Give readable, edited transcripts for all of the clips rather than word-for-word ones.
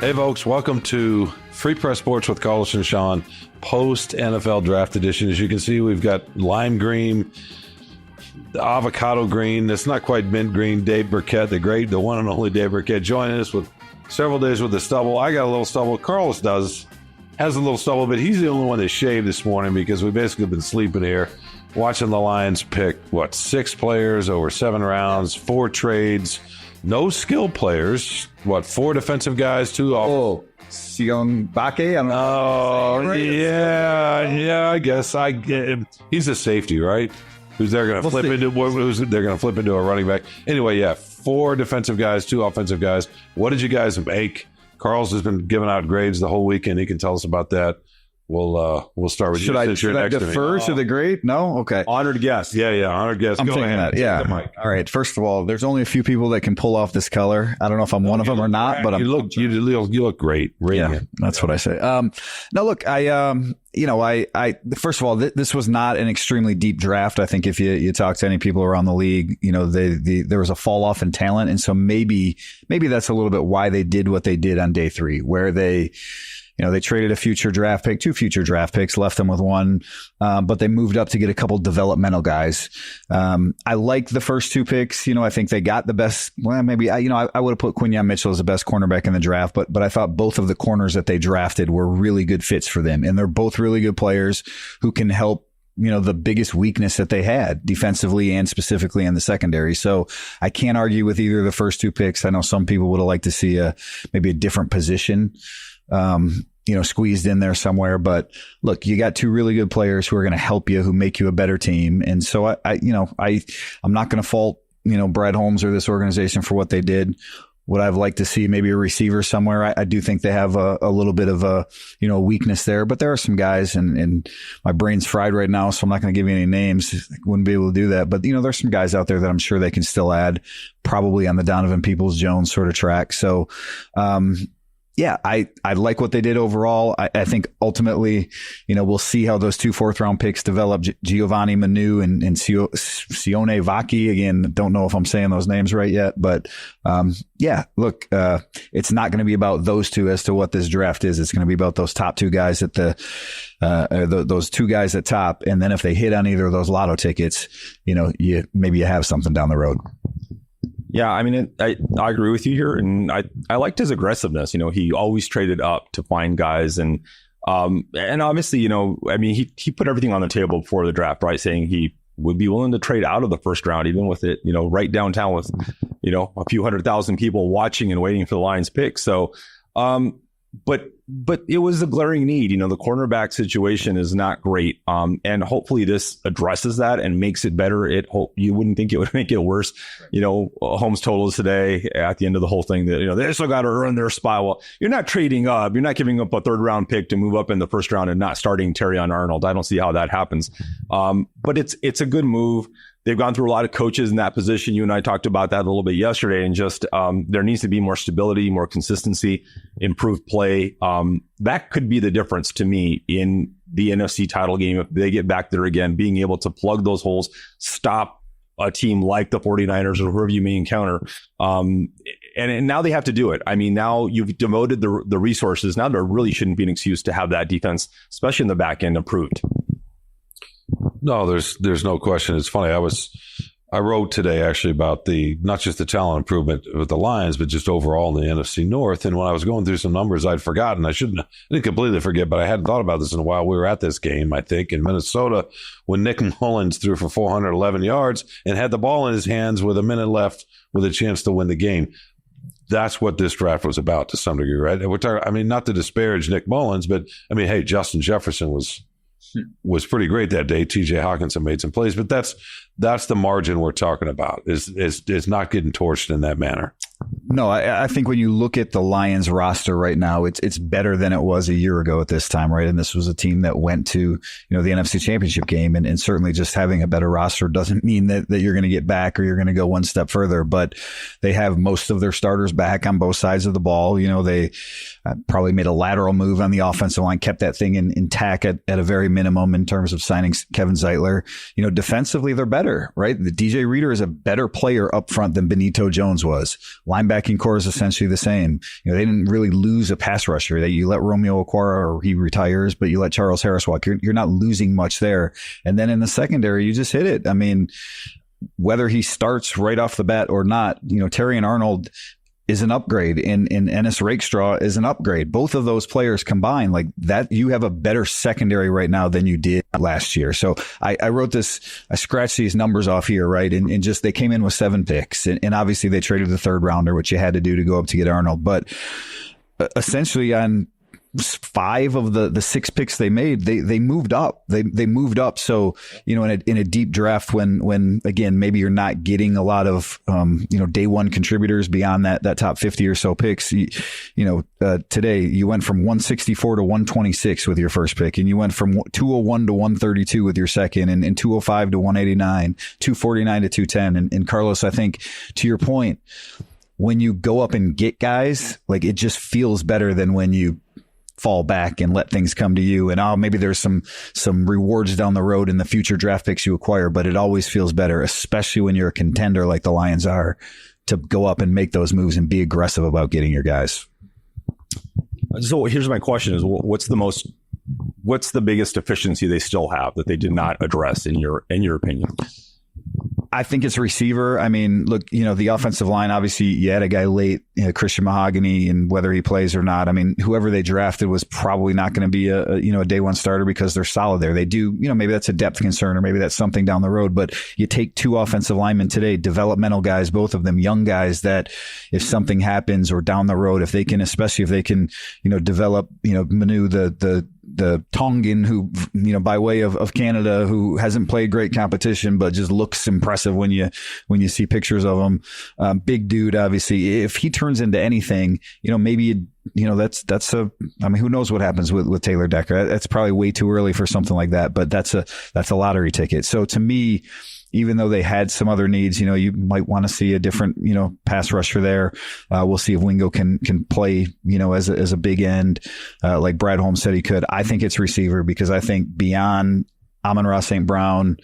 Hey, folks, welcome to Free Press Sports with Carlos and Shawn, post-NFL Draft Edition. As you can see, we've got lime green, avocado green. It's not quite mint green. Dave Birkett, the one and only Dave Birkett, joining us with several days with the stubble. I got a little stubble. Carlos has a little stubble, but he's the only one that shaved this morning because we've basically been sleeping here, watching the Lions pick, 6 players over 7 rounds, 4 trades. No skill players. 4 defensive guys, 2 off. Oh, Sion Bake? I don't know. Oh, yeah, I guess. He's a safety, right? Who's they're going to flip into? They're going to flip into a running back. Anyway, yeah, 4 defensive guys, 2 offensive guys. What did you guys make? Carl's has been giving out grades the whole weekend. He can tell us about that. We'll start with you. Should I defer to the grade? No? Okay. Honored guest. Yeah, honored guest. I'm thinking that. Yeah. All right. First of all, there's only a few people that can pull off this color. I don't know if I'm one of them or not, but you look great. Yeah, that's what I say. Now look, first of all, this was not an extremely deep draft. I think if you talk to any people around the league, there was a fall off in talent. And so maybe that's a little bit why they did what they did on day 3, where they traded a future draft pick, 2 future draft picks, left them with 1, but they moved up to get a couple developmental guys. I like the first 2 picks. I think they got the best. Well, maybe I would have put Quinyon Mitchell as the best cornerback in the draft, but I thought both of the corners that they drafted were really good fits for them, and they're both really good players who can help. The biggest weakness that they had defensively and specifically in the secondary. So I can't argue with either of the first 2 picks. I know some people would have liked to see maybe a different position, squeezed in there somewhere. But look, you got 2 really good players who are going to help you, who make you a better team. And so I'm not going to fault, Brad Holmes or this organization for what they did. Would I've liked to see maybe a receiver somewhere? I do think they have a little bit of a weakness there, but there are some guys, and my brain's fried right now, so I'm not going to give you any names. I wouldn't be able to do that. But, there's some guys out there that I'm sure they can still add, probably on the Donovan Peoples-Jones sort of track. So, yeah, I like what they did overall. I think ultimately, we'll see how those 2 fourth-round picks develop. Giovanni Manu and Sione Vaki. Again, don't know if I'm saying those names right yet, but look, it's not going to be about those 2 as to what this draft is. It's going to be about those top 2 guys at those 2 guys at top. And then if they hit on either of those lotto tickets, maybe you have something down the road. Yeah, I mean, I agree with you here, and I liked his aggressiveness. He always traded up to find guys, and obviously, he put everything on the table before the draft, right? Saying he would be willing to trade out of the first round, even with it, right downtown with, a few 100,000 people watching and waiting for the Lions pick. So, but it was a glaring need. The cornerback situation is not great. And hopefully this addresses that and makes it better. You wouldn't think it would make it worse. Holmes told us today at the end of the whole thing that, they still got to earn their spot. Well, you're not trading up. You're not giving up a 3rd round pick to move up in the 1st round and not starting Terrion Arnold. I don't see how that happens. But it's a good move. They've gone through a lot of coaches in that position. You and I talked about that a little bit yesterday, and just there needs to be more stability, more consistency, improved play. That could be the difference to me in the NFC title game if they get back there again, being able to plug those holes, stop a team like the 49ers or whoever you may encounter. And now they have to do it. I mean, now you've devoted the resources. Now there really shouldn't be an excuse to have that defense, especially in the back end, improved. No, there's no question. It's funny. I wrote today actually about not just the talent improvement with the Lions, but just overall in the NFC North. And when I was going through some numbers I'd forgotten, I didn't completely forget, but I hadn't thought about this in a while. We were at this game, I think, in Minnesota when Nick Mullins threw for 411 yards and had the ball in his hands with a minute left with a chance to win the game. That's what this draft was about to some degree, right? We're talking, not to disparage Nick Mullins, but hey, Justin Jefferson was pretty great that day. TJ Hawkinson made some plays, but that's the margin we're talking about is not getting torched in that manner. No, I think when you look at the Lions roster right now, it's better than it was a year ago at this time, right? And this was a team that went to, the NFC Championship game, and certainly just having a better roster doesn't mean that you're going to get back or you're going to go one step further, but they have most of their starters back on both sides of the ball. They Probably made a lateral move on the offensive line, kept that thing intact at a very minimum in terms of signing Kevin Zeitler. Defensively, they're better, right? The DJ Reader is a better player up front than Benito Jones was. Linebacking core is essentially the same. They didn't really lose a pass rusher. You let Romeo Okwara, or he retires, but you let Charles Harris walk. You're not losing much there. And then in the secondary, you just hit it. I mean, whether he starts right off the bat or not, Terry and Arnold is an upgrade, and Ennis Rakestraw is an upgrade. Both of those players combined, like that, you have a better secondary right now than you did last year. So I wrote this, I scratched these numbers off here, right? And just, they came in with 7 picks, and obviously they traded the 3rd rounder, which you had to do to go up to get Arnold. But essentially on 5 of the 6 picks they made, they moved up. They moved up. So, in a deep draft, when again, maybe you're not getting a lot of, day one contributors beyond that top 50 or so picks, today you went from 164 to 126 with your first pick, and you went from 201 to 132 with your second, and 205 to 189, 249 to 210. And Carlos, I think to your point, when you go up and get guys, like, it just feels better than when you fall back and let things come to you. And maybe there's some rewards down the road in the future draft picks you acquire, but it always feels better, especially when you're a contender like the Lions are, to go up and make those moves and be aggressive about getting your guys. So here's my question: is what's the biggest deficiency they still have that they did not address in your opinion? I think it's receiver. I mean, look, the offensive line, obviously you had a guy late, Christian Mahogany, and whether he plays or not, I mean, whoever they drafted was probably not going to be a day one starter, because they're solid there. They do, maybe that's a depth concern, or maybe that's something down the road, but you take 2 offensive linemen today, developmental guys, both of them young guys, that if something happens or down the road, especially if they can, develop, Manu, the Tongan, who, by way of Canada, who hasn't played great competition, but just looks impressive when you see pictures of him. Big dude, obviously. If he turns into anything, maybe, who knows what happens with Taylor Decker. That's probably way too early for something like that, but that's a lottery ticket. So to me, even though they had some other needs, you might want to see a different, pass rusher there. We'll see if Wingo can play, as a big end, like Brad Holmes said he could. I think it's receiver, because I think beyond Amon-Ra St. Brown,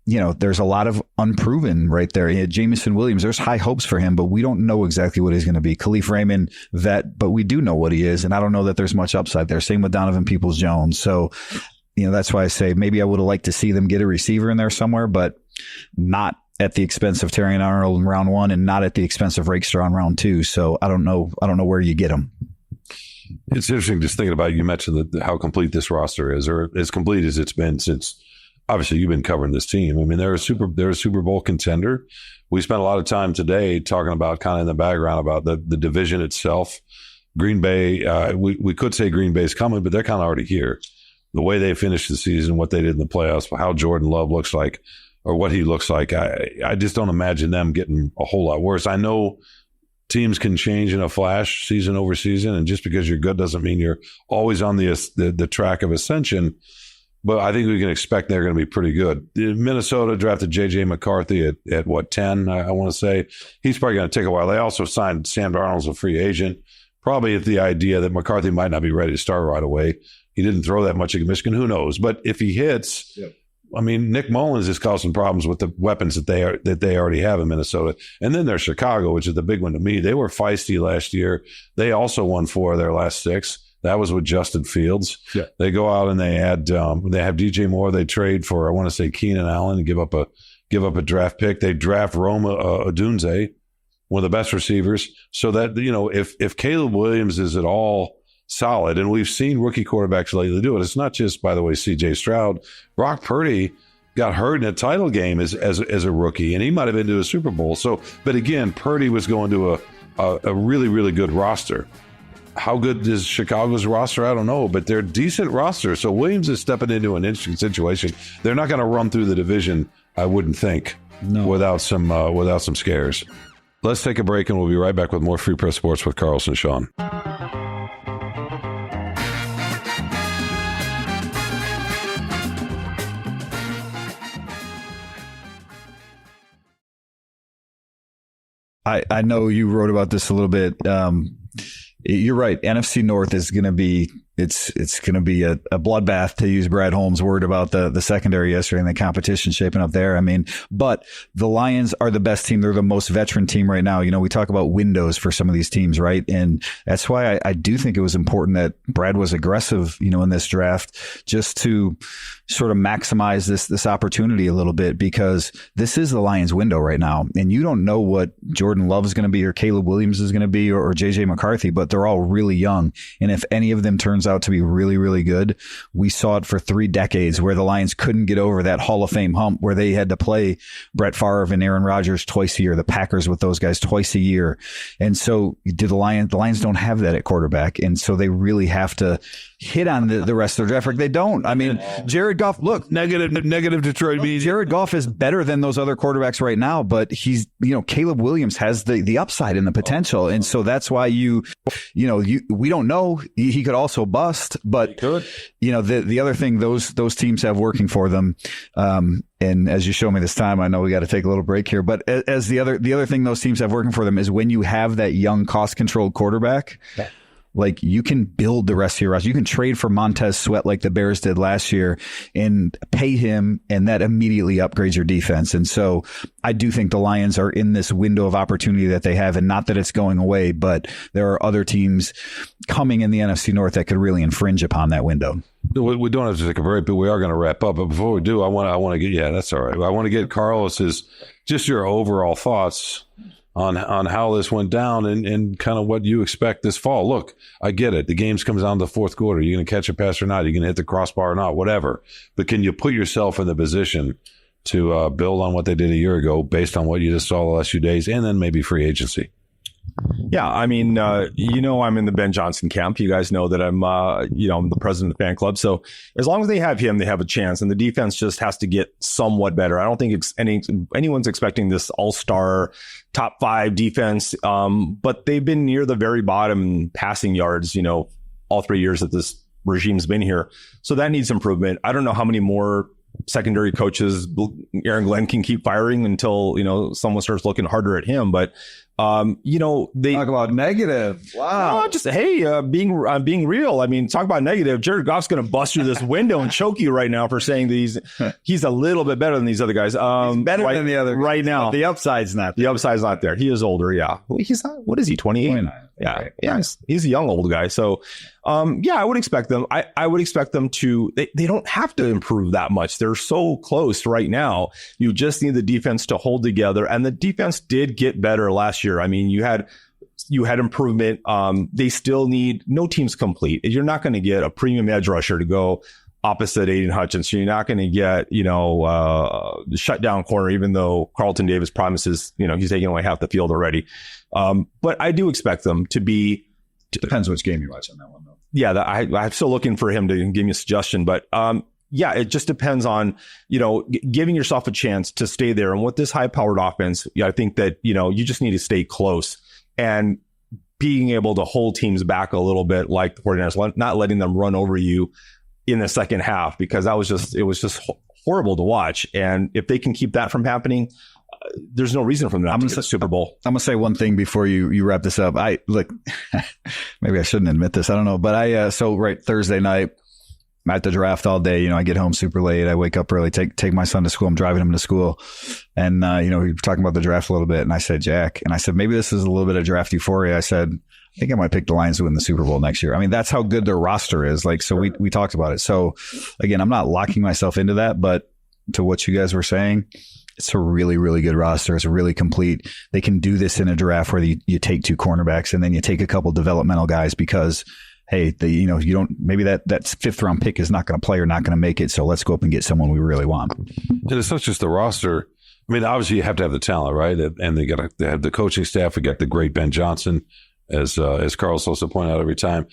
there's a lot of unproven right there. Jamison Williams, there's high hopes for him, but we don't know exactly what he's going to be. Khalif Raymond, vet, but we do know what he is, and I don't know that there's much upside there. Same with Donovan Peoples-Jones. So, that's why I say maybe I would have liked to see them get a receiver in there somewhere, but not at the expense of Terry and Arnold in round 1, and not at the expense of Rakestraw in round 2. So I don't know where you get them. It's interesting just thinking about, you mentioned how complete this roster is, or as complete as it's been since, obviously, you've been covering this team. I mean, they're a Super Bowl contender. We spent a lot of time today talking about, kind of in the background, about the division itself. Green Bay, we could say Green Bay's coming, but they're kind of already here. The way they finished the season, what they did in the playoffs, how Jordan Love looks like, or what he looks like, I just don't imagine them getting a whole lot worse. I know teams can change in a flash, season over season, and just because you're good doesn't mean you're always on the track of ascension. But I think we can expect they're going to be pretty good. Minnesota drafted J.J. McCarthy at what, 10, I want to say. He's probably going to take a while. They also signed Sam Darnold as a free agent, probably at the idea that McCarthy might not be ready to start right away. He didn't throw that much at Michigan. Who knows? But if he hits, yep. I mean, Nick Mullins is causing problems with the weapons that they already have in Minnesota. And then there's Chicago, which is the big one to me. They were feisty last year. They also won 4 of their last 6. That was with Justin Fields. Yeah. They go out and they have DJ Moore. They trade for, I want to say, Keenan Allen, and give up a draft pick. They draft Roma Odunze, one of the best receivers. So that, if Caleb Williams is at all solid, and we've seen rookie quarterbacks lately do it. It's not just, by the way, C.J. Stroud. Brock Purdy got hurt in a title game as a rookie, and he might have been to a Super Bowl. So, but again, Purdy was going to a really, really good roster. How good is Chicago's roster? I don't know, but they're a decent roster. So Williams is stepping into an interesting situation. They're not going to run through the division, I wouldn't think, without some scares. Let's take a break, and we'll be right back with more Free Press Sports with Carlos and Shawn. I know you wrote about this a little bit. You're right. NFC North is going to be it's going to be a bloodbath, to use Brad Holmes' word about the secondary yesterday and the competition shaping up there. I mean, but the Lions are the best team. They're the most veteran team right now. You know, we talk about windows for some of these teams, right? And that's why I do think it was important that Brad was aggressive, you know, in this draft, just to sort of maximize this opportunity a little bit, because this is the Lions window right now. And you don't know what Jordan Love is going to be, or Caleb Williams is going to be, or JJ McCarthy, but they're all really young. And if any of them turns out to be really, really good, we saw it for 3 decades where the Lions couldn't get over that Hall of Fame hump, where they had to play Brett Favre and Aaron Rodgers twice a year, the Packers with those guys twice a year. And so the Lions don't have that at quarterback. And so they really have to hit on the rest of their draft. They don't. I mean, Jared Goff, look, negative Detroit means Jared Goff is better than those other quarterbacks right now, but he's, you know, Caleb Williams has the upside and the potential. And so that's why we don't know. He could also bust, but you know, the other thing those teams have working for them, and as you show me this time, I know we got to take a little break here, but as the other thing those teams have working for them is when you have that young, cost-controlled quarterback, like, you can build the rest of your roster. You can trade for Montez Sweat like the Bears did last year and pay him, and that immediately upgrades your defense. And so I do think the Lions are in this window of opportunity that they have, and not that it's going away, but there are other teams coming in the NFC North that could really infringe upon that window. We don't have to take a break, but we are going to wrap up. But before we do, I want to get, that's all right. I want to get Carlos's, just your overall thoughts on how this went down and kind of what you expect this fall. Look, I get it. The games comes down to the fourth quarter. You're going to catch a pass or not. You're going to hit the crossbar or not, whatever. But can you put yourself in the position to build on what they did a year ago based on what you just saw the last few days, and then maybe free agency? Yeah, I mean, I'm in the Ben Johnson camp. You guys know that I'm the president of the fan club. So as long as they have him, they have a chance. And the defense just has to get somewhat better. I don't think anyone's expecting this all-star top 5 defense. But they've been near the very bottom in passing yards, all 3 years that this regime's been here. So that needs improvement. I don't know how many more secondary coaches Aaron Glenn can keep firing until, someone starts looking harder at him. But they talk about negative. Wow. Being real. I mean, talk about negative. Jared Goff's going to bust through this window and choke you right now for saying that he's a little bit better than these other guys. He's better than the other right now. The upside's not there. The upside's not there. He is older. Yeah. He's not, what is he? 28? 29. Yeah. Right. Yeah. He's a young old guy. So, I would expect them. I would expect them to, they don't have to improve that much. They're so close right now. You just need the defense to hold together. And the defense did get better last year. I mean, you had improvement. They still need, no team's complete. You're not going to get a premium edge rusher to go opposite Aiden Hutchinson. You're not going to get, the shutdown corner, even though Carlton Davis promises, he's taking away half the field already. But I do expect them to be. Depends which game you watch on that one, though. Yeah, I'm still looking for him to give me a suggestion. But it just depends on, giving yourself a chance to stay there. And with this high-powered offense, I think that, you just need to stay close and being able to hold teams back a little bit, like the 49ers, not letting them run over you in the second half, because it was just horrible to watch. And if they can keep that from happening, there's no reason for them not to get the Super Bowl. I'm going to say one thing before you wrap this up. Maybe I shouldn't admit this. I don't know. But Thursday night, I'm at the draft all day. I get home super late. I wake up early, take my son to school. I'm driving him to school. And, we were talking about the draft a little bit. And I said, Jack, maybe this is a little bit of draft euphoria. I said, I think I might pick the Lions to win the Super Bowl next year. I mean, that's how good their roster is. We talked about it. So again, I'm not locking myself into that, but to what you guys were saying, it's a really, really good roster. It's really complete. They can do this in a draft where you take 2 cornerbacks and then you take a couple developmental guys because, hey, you don't, maybe that 5th round pick is not going to play or not going to make it. So let's go up and get someone we really want. And it's not just the roster. I mean, obviously you have to have the talent, right? And they have the coaching staff. We got the great Ben Johnson, as Carlos also pointed out every time.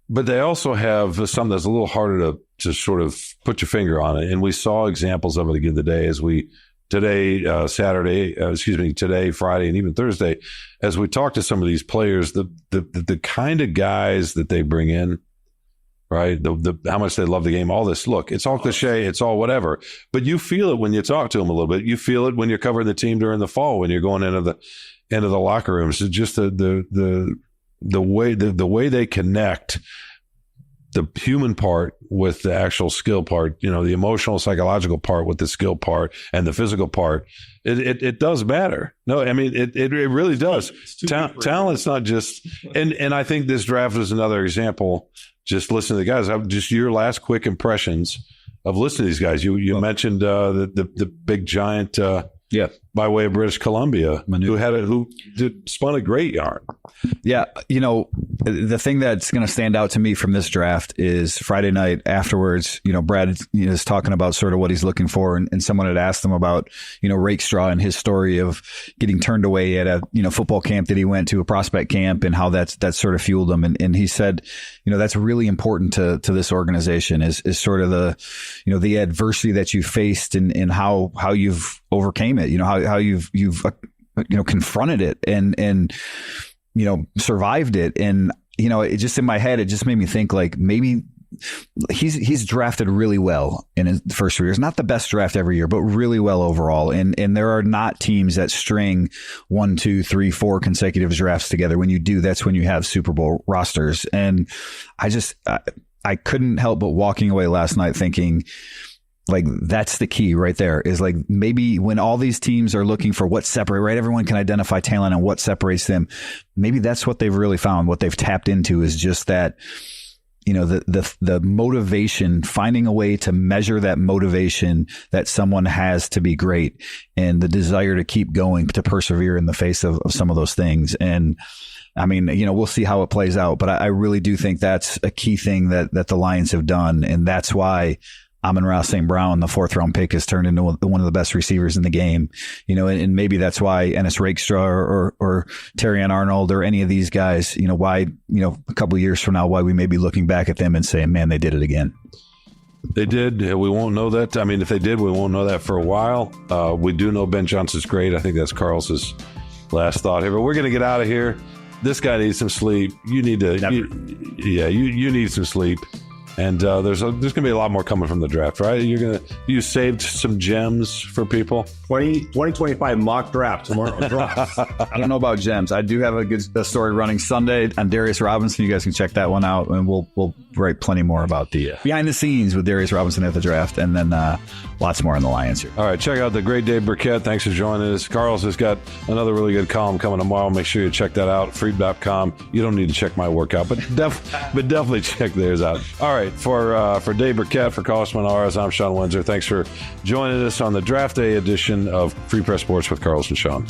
But they also have something that's a little harder to sort of put your finger on it. And we saw examples of it again today, today, Friday, and even Thursday, as we talk to some of these players, the kind of guys that they bring in, right? How much they love the game, all this. Look, it's all cliche, it's all whatever, but you feel it when you talk to them a little bit. You feel it when you're covering the team during the fall, when you're going into the locker rooms. It's just the the way they connect the human part with the actual skill part, the emotional, psychological part with the skill part and the physical part, it does matter. No, I mean, it really does. Talent's not just, and I think this draft was another example. Just listen to the guys. Just your last quick impressions of listening to these guys. You mentioned the big giant, by way of British Columbia, who spun a great yarn. Yeah. The thing that's going to stand out to me from this draft is Friday night afterwards, Brad is talking about sort of what he's looking for. And someone had asked him about, Rakestraw and his story of getting turned away at a, football camp that he went to, a prospect camp, and how that sort of fueled him. And he said, that's really important to this organization is sort of the adversity that you faced and how you've overcame it, how you've confronted it and survived it. And, it just in my head, it just made me think like maybe he's drafted really well in his first 3 years. Not the best draft every year, but really well overall. And there are not teams that string 1, 2, 3, 4 consecutive drafts together. When you do, that's when you have Super Bowl rosters. And I couldn't help but walking away last night thinking, like, that's the key right there is like maybe when all these teams are looking for what separate, right? Everyone can identify talent and what separates them. Maybe that's what they've really found. What they've tapped into is just that, the motivation, finding a way to measure that motivation that someone has to be great and the desire to keep going, to persevere in the face of some of those things. And I mean, we'll see how it plays out, but I really do think that's a key thing that the Lions have done. And that's why Amon-Ra St. Brown, the 4th round pick, has turned into one of the best receivers in the game, and maybe that's why Ennis Rakestraw or Terrion Arnold or any of these guys, why, a couple of years from now, why we may be looking back at them and saying, man, they did it again. They did. We won't know that. I mean, if they did, we won't know that for a while. We do know Ben Johnson's great. I think that's Carl's last thought here, but we're going to get out of here. This guy needs some sleep. You need to, you need some sleep. And there's going to be a lot more coming from the draft, right? You saved some gems for people. 2025 mock draft tomorrow. I don't know about gems. I do have a good story running Sunday on Darius Robinson. You guys can check that one out, and we'll write plenty more about the behind the scenes with Darius Robinson at the draft, and then lots more on the Lions here. All right, check out the great Dave Birkett. Thanks for joining us. Carlos has got another really good column coming tomorrow. Make sure you check that out. Freed.com. You don't need to check my workout, but definitely check theirs out. All right. For Dave Birkett, for Carlos Monarez, I'm Shawn Windsor. Thanks for joining us on the Draft Day edition of Free Press Sports with Carlos and Shawn.